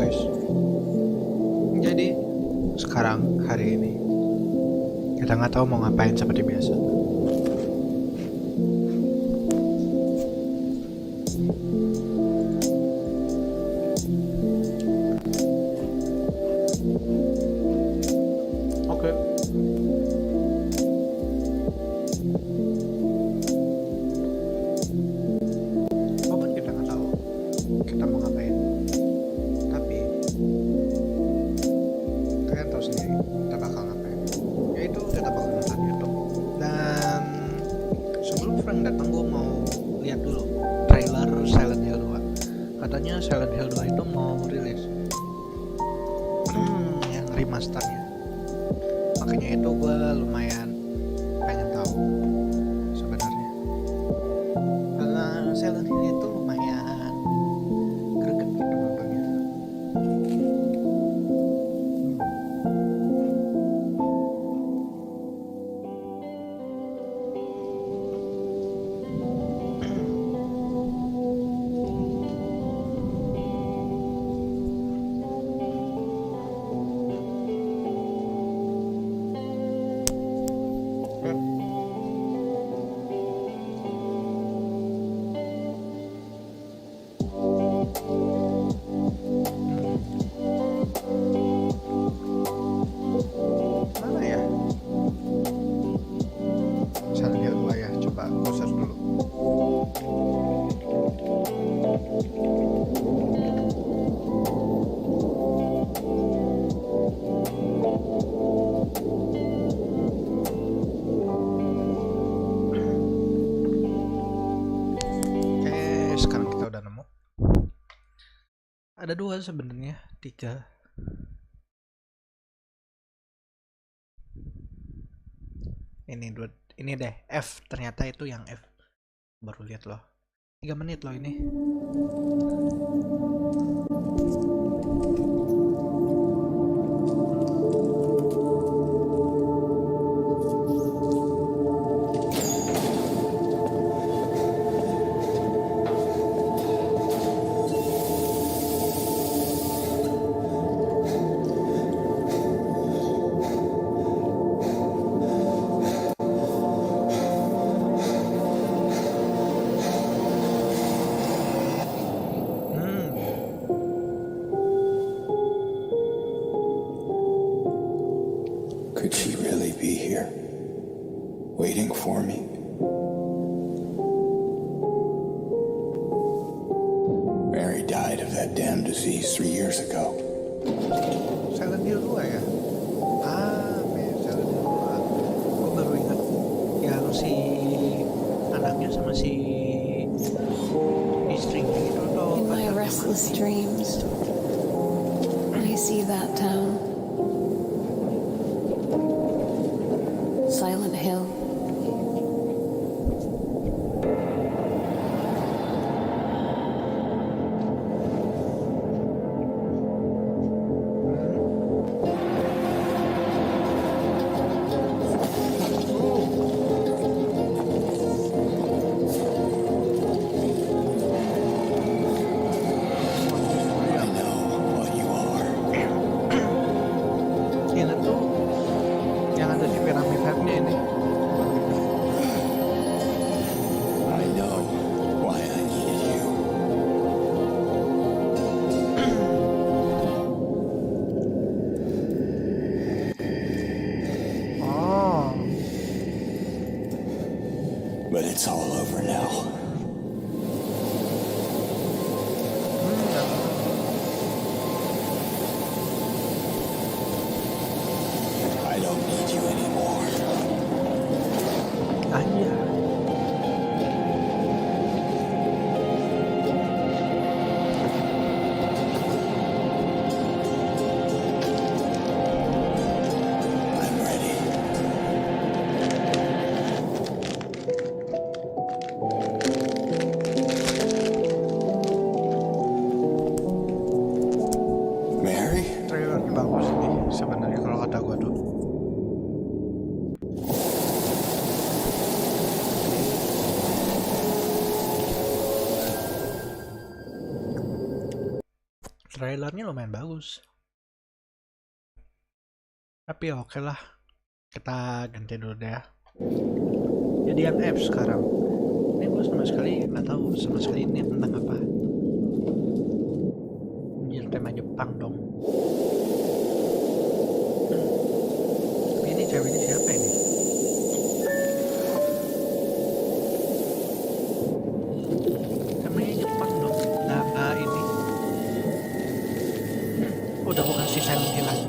guys. Jadi sekarang hari ini kita nggak tahu mau ngapain seperti biasa. Oke. Walaupun kita nggak tahu kita mau ngapain, tapi kalian tahu sendiri kita bakal ngapain. Yaitu kita bakal nonton YouTube. Dan sebelum Frank datang, gue mau lihat dulu trailer Silent Hill 2. Katanya Silent Hill 2 itu mau rilis yang remasternya. Makanya itu gue lumayan pengen tahu sebenarnya, karena Silent Hill itu lumayan greget gitu nontonnya. Mana ya Silent Hill 2 ya, coba gue search dulu. Sekarang kita udah nemu. Ada dua sebenarnya, tiga. Ini deh F, ternyata itu yang F. Baru lihat loh. 3 menit loh ini. Could she really be here, waiting for me? Mary died of that damn disease 3 years ago. Silent Hill 2 ya? Silent Hill 2. Gue baru ingat yang si anaknya sama si istrinya itu tuh. In my restless dreams, I see that town. Silent Hill. I know what you are. Ingat tuh yang ada di piramid headnya ini. I know why I needed you. Oh, But it's all over now. I don't need you anymore. Anya. I'm ready. trailernya lumayan bagus. Tapi oke lah, kita ganti dulu deh ya. Jadi yang F sekarang. Ini gue sama sekali nggak tahu sama sekali ini tentang apa. Anjir, tema Jepang dong. Tapi ini ceweknya siapa ini? Temanya Jepang dong. Nah, ini. Udah bukan si Silent Hill lagi.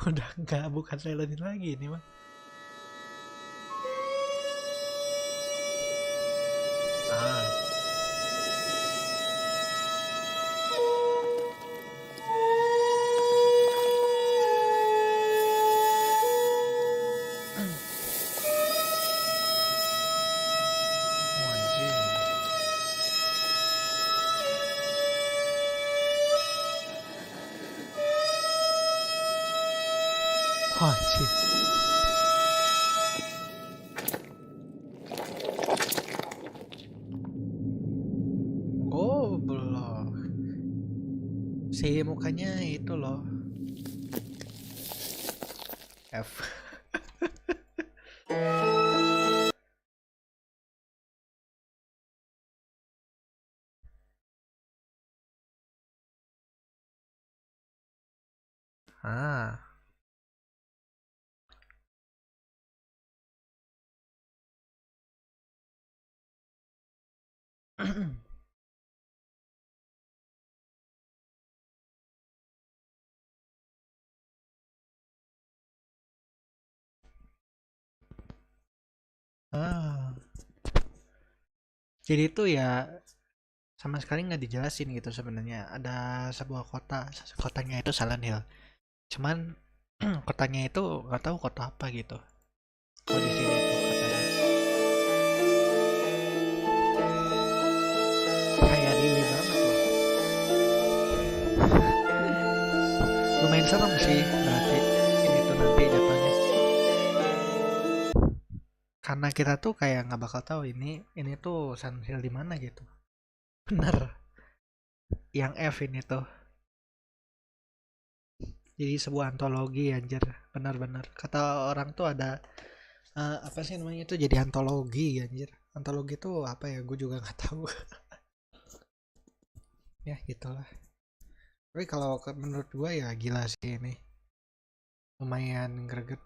Udah enggak, bukan Silent Hill lagi ini mah. Anjir. Goblok. Si mukanya itu loh. F. Jadi itu ya sama sekali nggak dijelasin gitu sebenarnya. Ada sebuah kota, kotanya itu Silent Hill. Cuman kotanya itu nggak tahu kota apa gitu. Oh, di sini tuh katanya. Kayak Lili banget loh. Lumayan serem sih berarti ini tuh nanti jatuhnya. Karena kita tuh kayak nggak bakal tahu ini tuh Silent Hill di mana gitu. Bener. Yang F ini tuh. Jadi sebuah antologi anjir. Benar-benar. Kata orang tuh ada apa sih namanya itu, jadi antologi anjir. Antologi tuh apa ya? Gue juga nggak tahu. Ya gitulah. Tapi kalau menurut gue ya gila sih ini. Lumayan greget.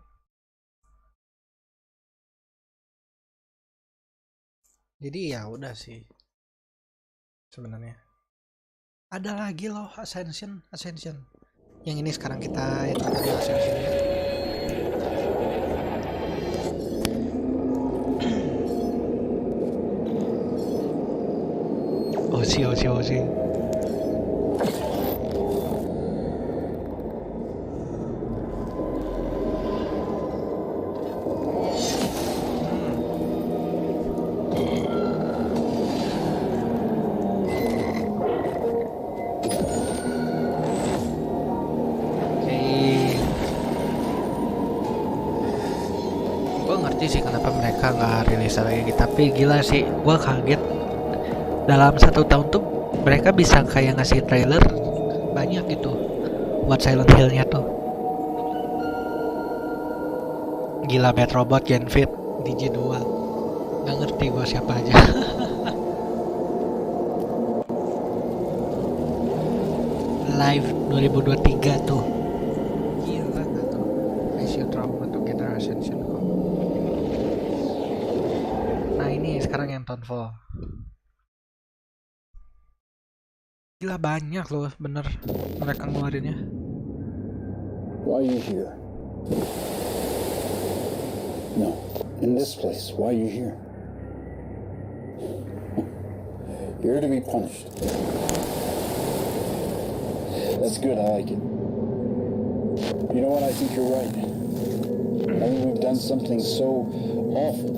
Jadi ya udah sih. Sebenarnya. Ada lagi loh Ascension. Yang ini sekarang kita itu tadi Ascension ya. Osi. Sih kenapa mereka nggak rilis lagi, tapi gila sih gue kaget dalam 1 tahun tuh mereka bisa kayak ngasih trailer banyak gitu buat Silent Hill-nya tuh. Gila, Bad Robot, Gen Fit, DJ 2, nggak ngerti gue siapa aja. Live 2023 tuh gila gak tuh, Ratio Trauma tuh Generation kok. Nah ini sekarang yang Townfall. Gila banyak loh bener mereka ngeluarinnya. Why are you here? No, in this place. Why are you here? Here to be punished. That's good, I like it. You know what, I think you're right. I think we've done something so awful.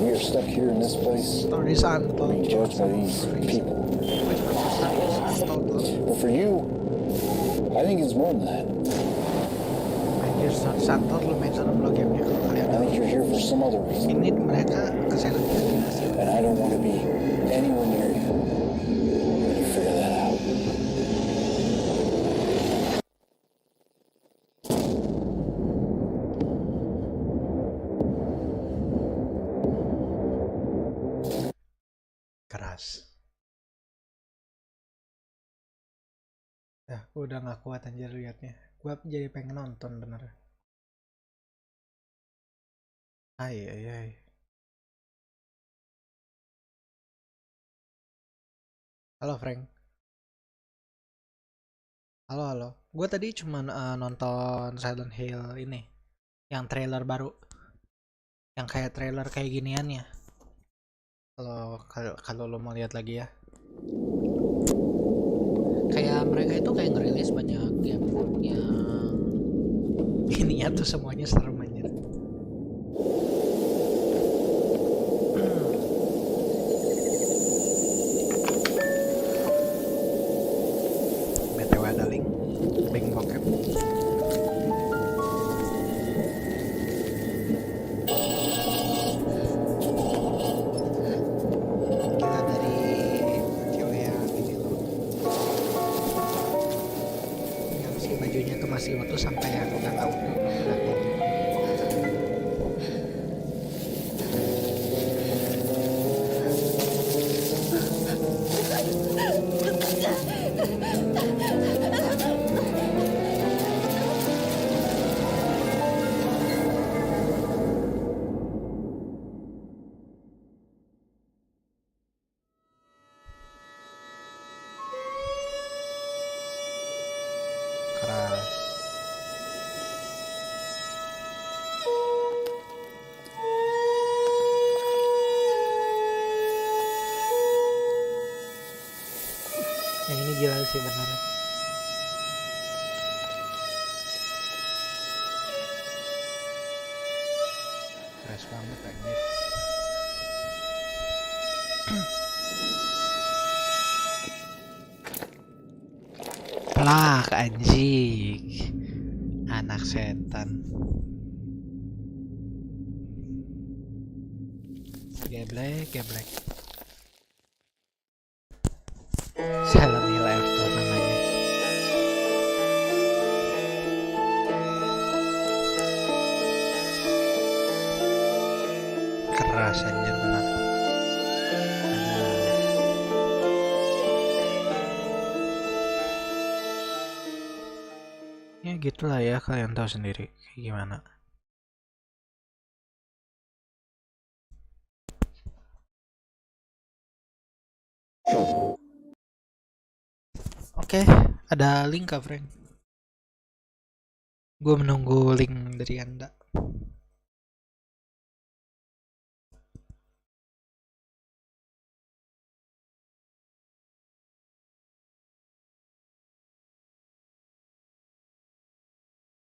We are stuck here in this place, Stories being untold. judged by these people. Gue juga merasa stories untold loh. But for you, I think it's more than that. Anjir, stories untold lu main serem lo gamenya kalau kalian I think you're here for some other reason. ini mereka kesalahan sih. And I don't want to be anywhere near you when you figure that out. Keras. Ya, gue udah gak kuat anjir liatnya. Gue jadi pengen nonton bener. Ay, ay, ay. Halo Frank. Halo, halo. Gue tadi cuman nonton Silent Hill ini. Yang trailer baru. Yang kayak trailer kayak ginian ya. Kalau lo mau lihat lagi ya. Kayak mereka itu kayak ngerilis banyak game yang ini ya tuh semuanya serem anjir. BTW ada link bokep. Kita dari cewek yang ini loh. Yang si bajunya tuh masih utuh sampai yang udah gak utuh. Udah tuh. Keras. Yang ini gila sih bener. Keras banget anjir. Plak anjing. Anak setan. Geblek. Silent Hill After namanya. Keras anjir benar. Ya gitulah ya, kalian tahu sendiri kayak gimana. Oke, ada link kah Frank? Gue menunggu link dari Anda.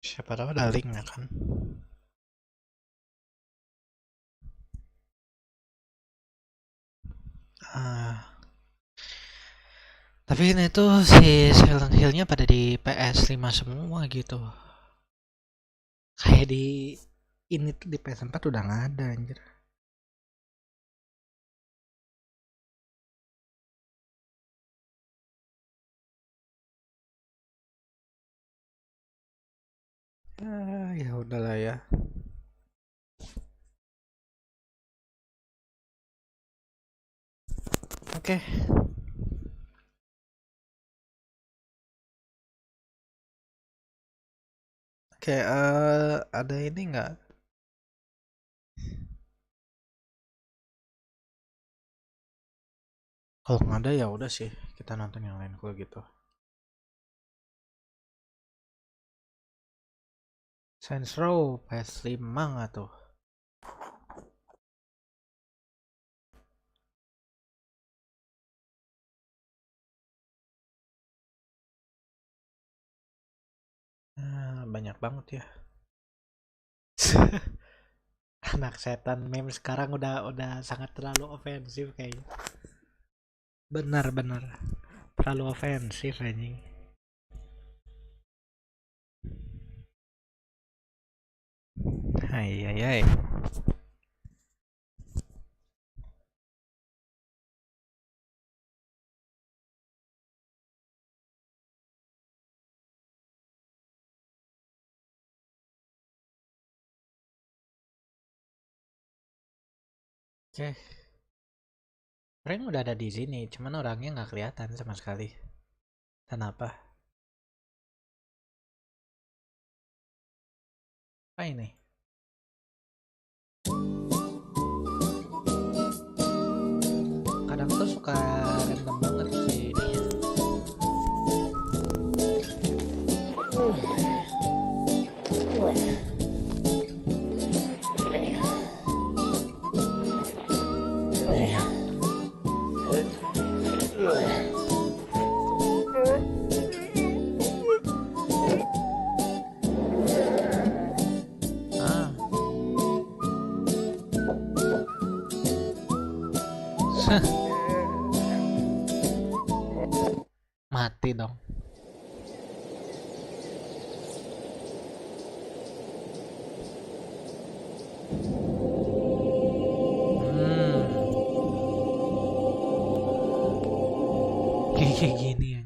Siapa tahu ada link ya kan? Tapi ini tuh si Silent Hill-nya pada di PS5 semua gitu. Kayak di ini tuh di PS4 udah nggak ada anjir. Ya udahlah ya. Oke. Oke, ada ini nggak? Kalau nggak ada ya udah sih, kita nonton yang lain kalau gitu. Saints Row PS5 nggak tuh? banget ya. Anak setan meme sekarang udah sangat terlalu ofensif kayaknya. Benar-benar terlalu ofensif anjing. Hai hai hai. Oke. Frank udah ada di sini, cuman orangnya nggak kelihatan sama sekali. Kenapa? Apa ini? Kadang tuh suka random banget sih ini. Ah. Mati dong. Kayak gini aja.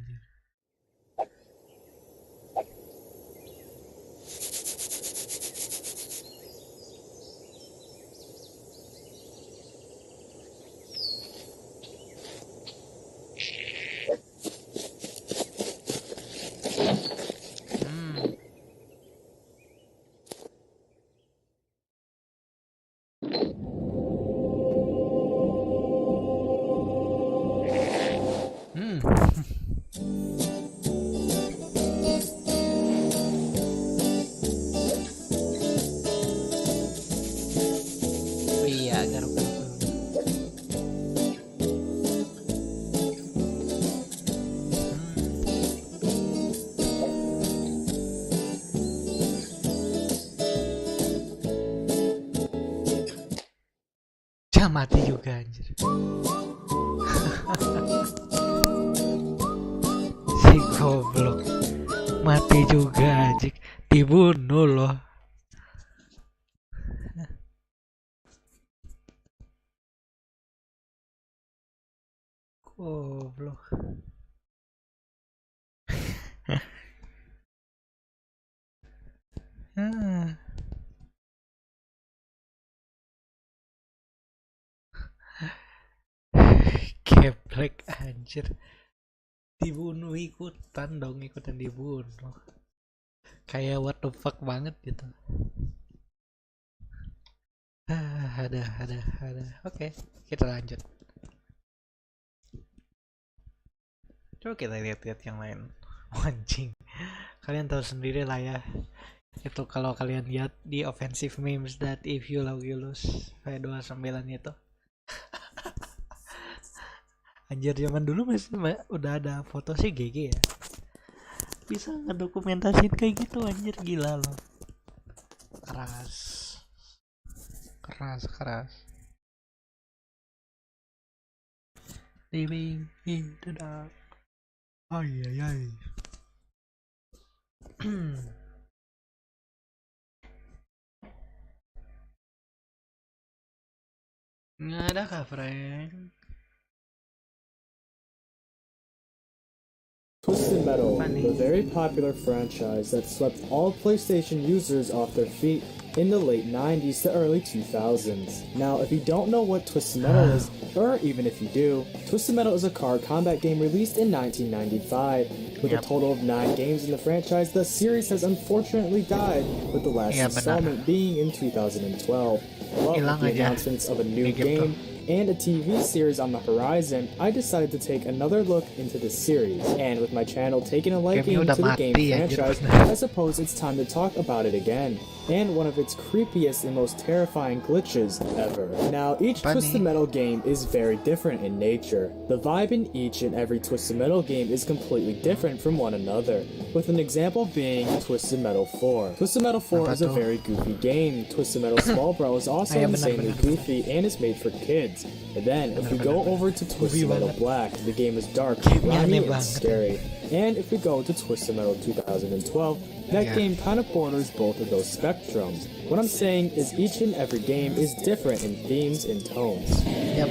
Iya, garuk-garuk. Mati juga anjir. Si goblok mati juga anjir, dibunuh loh. Goblok. Geblek anjir, dibunuh ikutan dong, ikutan dibunuh. Kayak what the fuck banget gitu. Ada. Oke, kita lanjut. Coba kita lihat-lihat yang lain. Anjing, kalian tahu sendiri lah ya. Itu kalau kalian lihat di offensive memes that if you love you lose V29 itu. Anjir, zaman dulu masih udah ada foto sih GG ya. Bisa ngedokumentasin kayak gitu anjir, gila loh. Keras. Living in the dark. Ay. Nggak ada kah, Frank? Twisted Metal, Funny. the very popular franchise that swept all PlayStation users off their feet in the late 90s to early 2000s. Now, if you don't know what Twisted Metal is, or even if you do, Twisted Metal is a card combat game released in 1995. With a total of 9 games in the franchise, the series has unfortunately died, with the last installment being in 2012. But with the announcements of a new game and a TV series on the horizon, I decided to take another look into the series. And with my channel taking a liking Gamenya udah to the game mati, anjir. franchise, I suppose it's time to talk about it again. And one of its creepiest and most terrifying glitches ever. Now, each Funny. Twisted Metal game is very different in nature. The vibe in each and every Twisted Metal game is completely different from one another, with an example being Twisted Metal 4. Twisted Metal 4 Apa is a tuh? very goofy game. Twisted Metal Small Bro is also Iya, insanely benar-benar. goofy and is made for kids. And then, if we go over to Twisted Metal banget. Black, the game is dark, Gamenya grimy, aneh and banget. scary. And if we go to Twisted Metal 2012, that Yeah. game kind of borders both of those spectrums. What I'm saying is each and every game is different in themes and tones. Yap.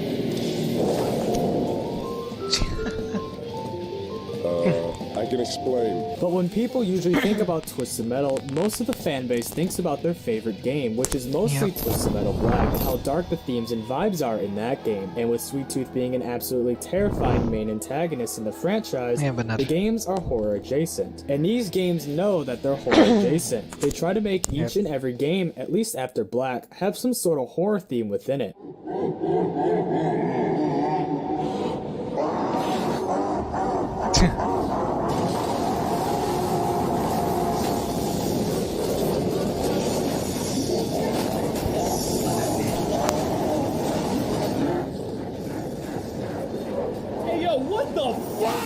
I can explain. But when people usually think about Twisted Metal, most of the fan base thinks about their favorite game, which is mostly Yep. Twisted Metal Black, and how dark the themes and vibes are in that game. And with Sweet Tooth being an absolutely terrifying main antagonist in the franchise, Iya, benar. the games are horror adjacent. And these games know that they're horror adjacent. They try to make each and every game, at least after Black, have some sort of horror theme within it.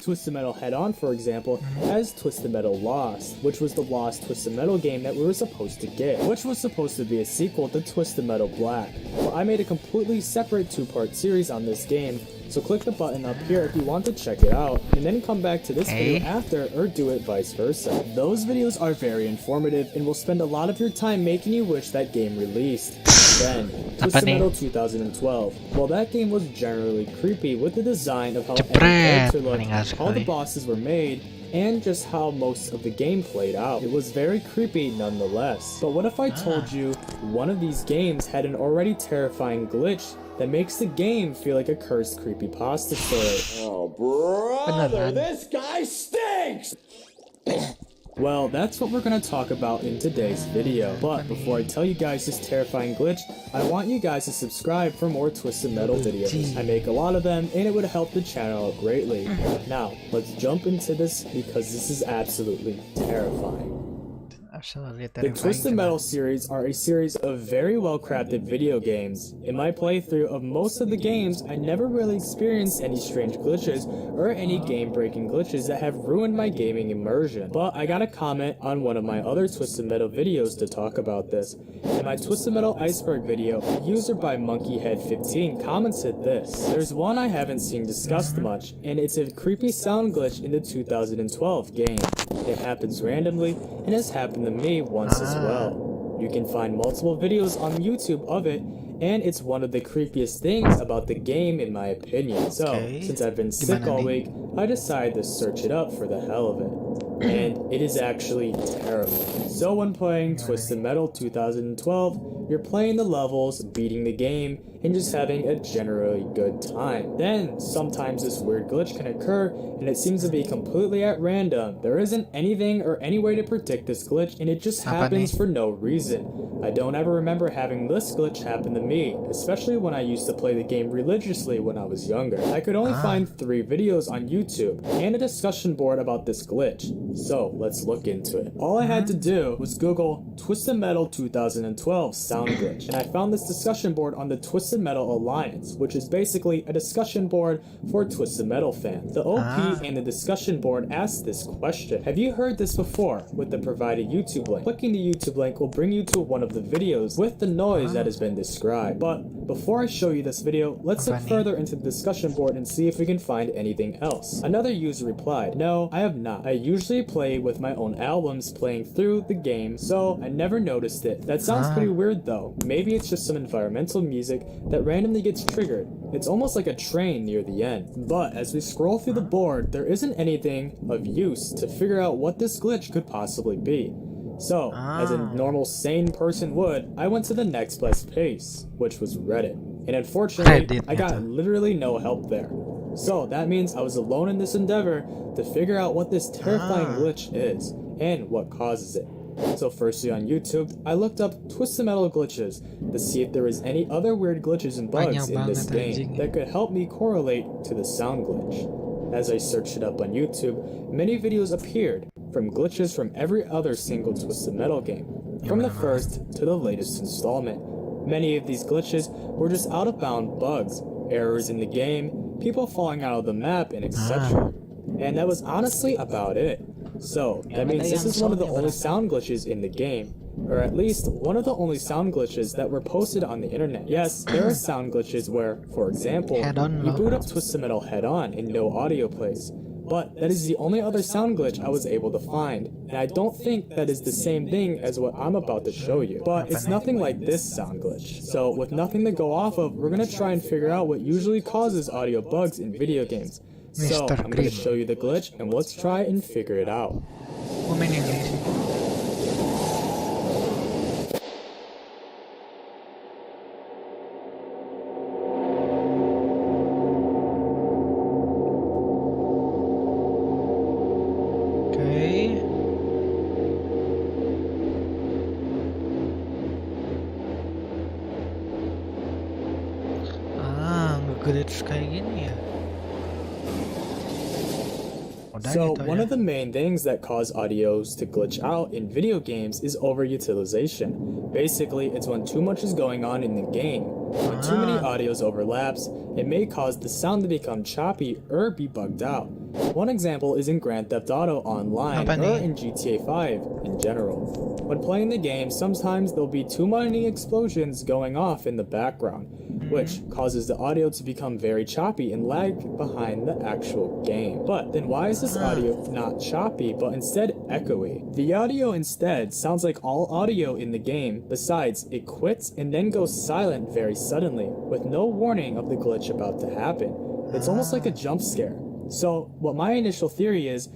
Twisted Metal Head On, for example, has Twisted Metal Lost, which was the lost Twisted Metal game that we were supposed to get, which was supposed to be a sequel to Twisted Metal Black. Well, I made a completely separate two-part series on this game, so click the button up here if you want to check it out, and then come back to this video after, or do it vice versa. Those videos are very informative and will spend a lot of your time making you wish that game released. Then, Twisted nih? Metal 2012. Well, that game was generally creepy with the design of how every Jepret, character looked, meninggal how the sekali. bosses were made, and just how most of the game played out. It was very creepy nonetheless. But what if I told you one of these games had an already terrifying glitch that makes the game feel like a cursed creepypasta story? Oh, brother, Beneran. this guy stinks! Well, that's what we're gonna talk about in today's video. But before I tell you guys this terrifying glitch, I want you guys to subscribe for more Twisted Metal videos. I make a lot of them, and it would help the channel out greatly. Now, let's jump into this because this is absolutely terrifying. Absolutely The terrifying. Twisted Metal series are a series of very well-crafted video games. In my playthrough of most of the games, I never really experienced any strange glitches or any game-breaking glitches that have ruined my gaming immersion. But I got a comment on one of my other Twisted Metal videos to talk about this. In my Twisted Metal Iceberg video, a user by Monkeyhead15 commented this. There's one I haven't seen discussed much, and it's a creepy sound glitch in the 2012 game. It happens randomly, and has happened to me once as well. You can find multiple videos on YouTube of it, and it's one of the creepiest things about the game in my opinion. So, Okay. since I've been sick Gimana all nih? week, I decided to search it up for the hell of it. And it is actually terrifying. So when playing Twisted Metal 2012, you're playing the levels, beating the game, and just having a generally good time. Then, sometimes this weird glitch can occur, and it seems to be completely at random. There isn't anything or any way to predict this glitch, and it just Apa happens nih? for no reason. I don't ever remember having this glitch happen to me, especially when I used to play the game religiously when I was younger. I could only find 3 videos on YouTube, and a discussion board about this glitch. So, let's look into it. All I had to do was Google Twisted Metal 2012 sound glitch, and I found this discussion board on the Twisted Metal Alliance, which is basically a discussion board for Twisted Metal fans. The OP and the discussion board asked this question: have you heard this before? With the provided YouTube link. Clicking the YouTube link will bring you to one of the videos with the noise that has been described. But before I show you this video, let's look Apa nih? further into the discussion board and see if we can find anything else. Another user replied, "No, I have not. I usually play with my own albums playing through the game, so I never noticed it. That sounds pretty weird though. Maybe it's just some environmental music that randomly gets triggered. It's almost like a train near the end." But as we scroll through the board, there isn't anything of use to figure out what this glitch could possibly be. So, as a normal sane person would, I went to the next best place, which was Reddit. And unfortunately, Reddit, I got ternyata. literally no help there. So that means I was alone in this endeavor to figure out what this terrifying glitch is and what causes it. So firstly on YouTube, I looked up Twisted Metal glitches to see if there was any other weird glitches and bugs Banyak in this banget, game anjing. that could help me correlate to the sound glitch. As I searched it up on YouTube, many videos appeared, from glitches from every other single Twisted Metal game, from the first to the latest installment. Many of these glitches were just out-of-bound bugs, errors in the game, people falling out of the map, and etc. And that was honestly about it. So, that means this is one of the only sound glitches in the game, or at least one of the only sound glitches that were posted on the internet. Yes, there are sound glitches where, for example, Head-on you loh. boot up Twisted Metal head-on and no audio plays. But that is the only other sound glitch I was able to find, and I don't think that is the same thing as what I'm about to show you. But it's nothing like this sound glitch. So with nothing to go off of, we're gonna try and figure out what usually causes audio bugs in video games. So Mr. I'm gonna Green. show you the glitch, and let's try and figure it out. Gue main yang ini sih. Oke. Nge-glitch kayak gini ya. Udah So, gitu one ya. of the main things that cause audios to glitch out in video games is overutilization. Basically, it's when too much is going on in the game. When too many audios overlaps, it may cause the sound to become choppy or be bugged out. One example is in Grand Theft Auto Online Apa or nih? in GTA 5 in general. When playing the game, sometimes there'll be too many explosions going off in the background, which causes the audio to become very choppy and lag behind the actual game. But then why is this audio not choppy but instead echoey? The audio instead sounds like all audio in the game. Besides, it quits and then goes silent very suddenly with no warning of the glitch about to happen. It's almost like a jump scare. So what my initial theory is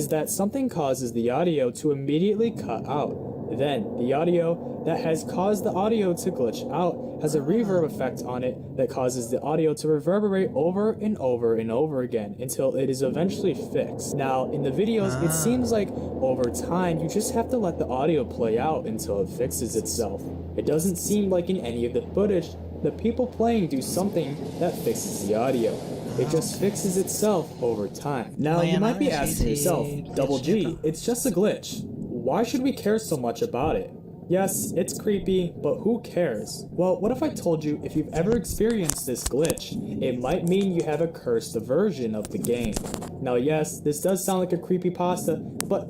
that something causes the audio to immediately cut out. Then the audio that has caused the audio to glitch out has a reverb effect on it that causes the audio to reverberate over and over and over again until it is eventually fixed. Now in the videos it seems like over time you just have to let the audio play out until it fixes itself. It doesn't seem like in any of the footage the people playing do something that fixes the audio. It just fixes itself over time. Now you might be asking yourself, Double G, it's just a glitch. Why should we care so much about it? Yes, it's creepy, but who cares? Well, what if I told you if you've ever experienced this glitch, it might mean you have a cursed version of the game. Now yes, this does sound like a creepypasta, but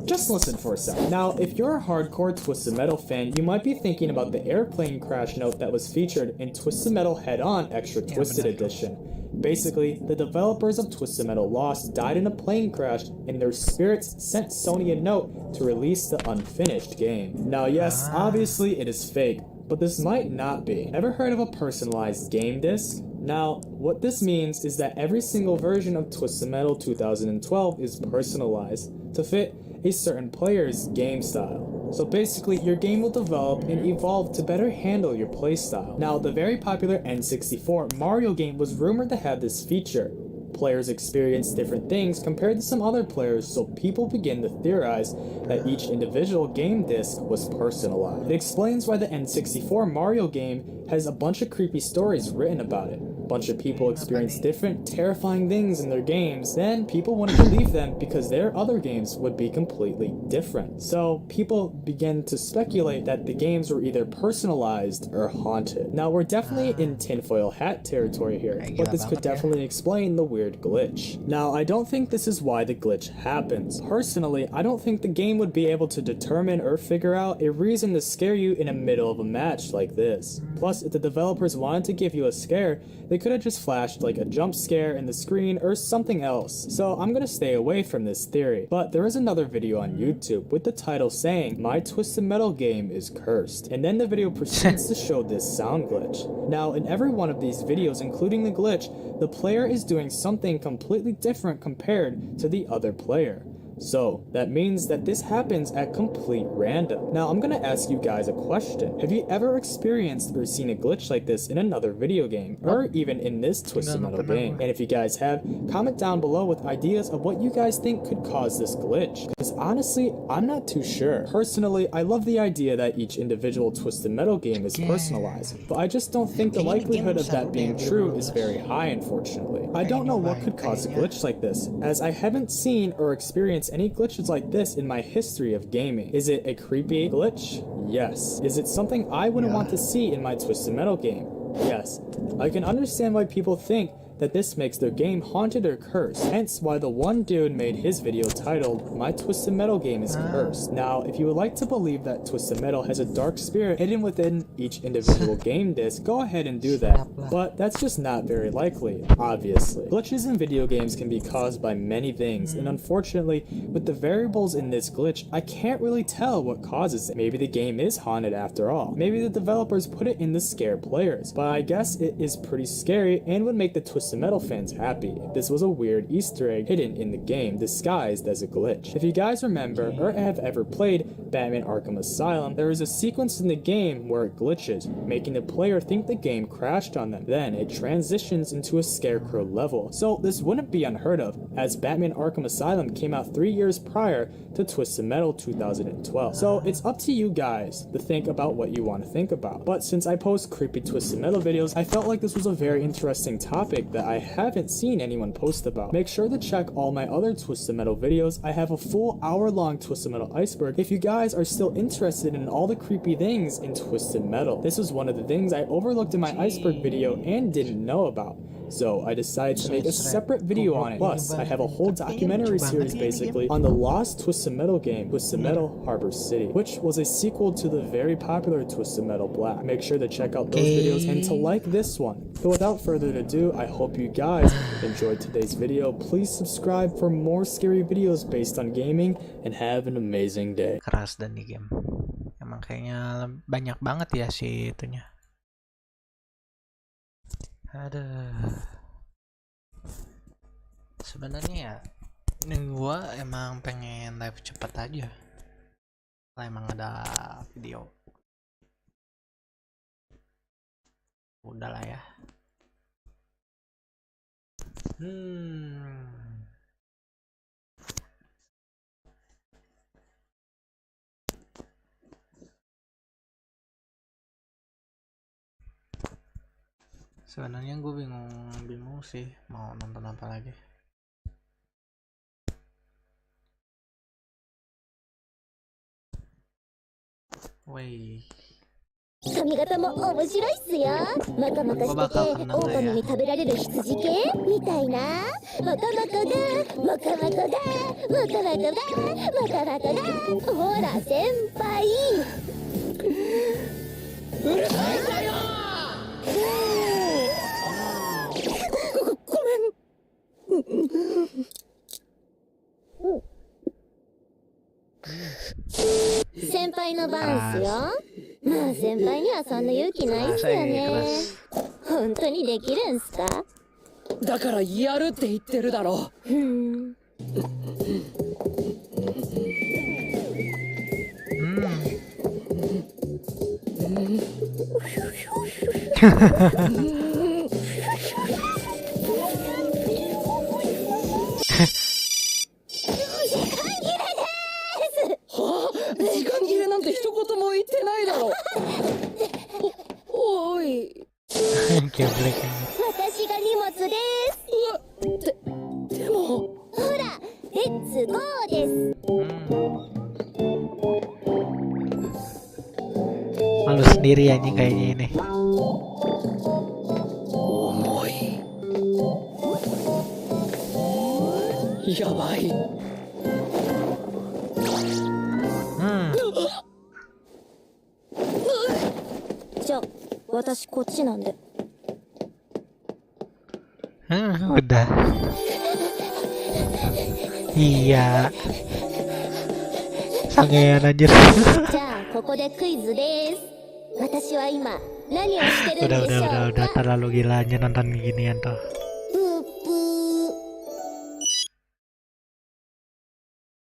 just listen for a second. Now, if you're a hardcore Twisted Metal fan, you might be thinking about the airplane crash note that was featured in Twisted Metal Head-On Extra Twisted Edition. Basically, the developers of Twisted Metal Lost died in a plane crash, and their spirits sent Sony a note to release the unfinished game. Now yes, obviously it is fake, but this might not be. Ever heard of a personalized game disc? Now, what this means is that every single version of Twisted Metal 2012 is personalized to fit a certain player's game style. So basically, your game will develop and evolve to better handle your playstyle. Now, the very popular N64 Mario game was rumored to have this feature. Players experience different things compared to some other players, so people begin to theorize that each individual game disc was personalized. It explains why the N64 Mario game has a bunch of creepy stories written about it. A bunch of people experience different terrifying things in their games, then people wouldn't believe them because their other games would be completely different. So people begin to speculate that the games were either personalized or haunted. Now we're definitely in tinfoil hat territory here, but this could definitely explain the weird glitch. Now I don't think this is why the glitch happens. Personally, I don't think the game would be able to determine or figure out a reason to scare you in the middle of a match like this. Plus, if the developers wanted to give you a scare, they could have just flashed like a jump scare in the screen or something else. So I'm gonna stay away from this theory. But there is another video on YouTube with the title saying, "My Twisted Metal game is cursed." And then the video proceeds to show this sound glitch. Now in every one of these videos, including the glitch, the player is doing something completely different compared to the other player. So that means that this happens at complete random. Now I'm gonna ask you guys a question. Have you ever experienced or seen a glitch like this in another video game, or even in this Twisted Metal game? And if you guys have, comment down below with ideas of what you guys think could cause this glitch. Because honestly, I'm not too sure. Personally, I love the idea that each individual Twisted Metal game is personalized, but I just don't think the likelihood of that being true is very high, unfortunately. I don't know what could cause a glitch like this, as I haven't seen or experienced any glitches like this in my history of gaming. Is it a creepy glitch? Yes. Is it something I wouldn't want to see in my Twisted Metal game? Yes. I can understand why people think that this makes their game haunted or cursed, hence why the one dude made his video titled, "My Twisted Metal Game is Cursed." Now, if you would like to believe that Twisted Metal has a dark spirit hidden within each individual game disc, go ahead and do that, but that's just not very likely, obviously. Glitches in video games can be caused by many things, and unfortunately, with the variables in this glitch, I can't really tell what causes it. Maybe the game is haunted after all. Maybe the developers put it in to scare players, but I guess it is pretty scary and would make the Twisted Metal fans happy if this was a weird Easter egg hidden in the game disguised as a glitch. If you guys remember or have ever played Batman Arkham Asylum, there is a sequence in the game where it glitches, making the player think the game crashed on them. Then it transitions into a scarecrow level. So this wouldn't be unheard of, as Batman Arkham Asylum came out 3 years prior to Twisted Metal 2012. So it's up to you guys to think about what you want to think about. But since I post creepy Twisted Metal videos, I felt like this was a very interesting topic that I haven't seen anyone post about. Make sure to check all my other Twisted Metal videos. I have a full hour-long Twisted Metal iceberg if you guys are still interested in all the creepy things in Twisted Metal. This was one of the things I overlooked in my iceberg video and didn't know about. So I decided to make a separate video on it. Plus, I have a whole documentary series basically on the lost Twisted Metal game, Twisted Metal Harbor City, which was a sequel to the very popular Twisted Metal Black. Make sure to check out those videos and to like this one. So without further ado, I hope you guys enjoyed today's video. Please subscribe for more scary videos based on gaming and have an amazing day. Keras dan di game. Emang kayaknya banyak banget ya si itunya. Aduh. Sebenarnya ya, ini gua emang pengen live cepet aja. Lah emang ada video. Udah lah ya. Sebenarnya gue bingung sih mau nonton apa lagi. Woi. 髪型も面白いっすよ。マカマカしてて狼に食べられる羊系みたいな。マカマカがマカマカがマカマカがマカマカが。ほら先輩。うるさいんだよ。ごめん。先輩の番っすよ。まあ先輩にはそんな勇気ないっすよね。本当にできるんすか？だからやるって言ってるだろ。時間切れなんて一言も言ってないだろ。おい。私が荷物です。でも。ほら、レッツゴーです。Malu sendiri anjing kayaknya ini. 重い。やばい。じゃあ私こっちなんで。Udah. Iya. Sangean anjir. じゃあここでクイズです。私は今何をしてるんでしょうか。 udah terlalu gila aja nonton ginian tuh.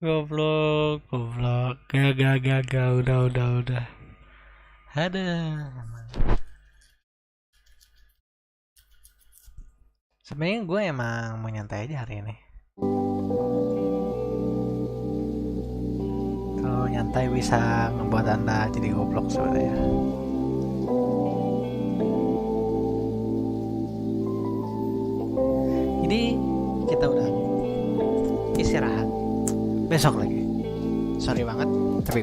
Goblok, goblok. Gak, udah. Ada. Sebenarnya gue emang mau nyantai aja hari ini. Kalau nyantai bisa ngebuat anda jadi goblok sebenarnya. Jadi kita udah istirahat. Besok lagi. Sorry banget, tapi gue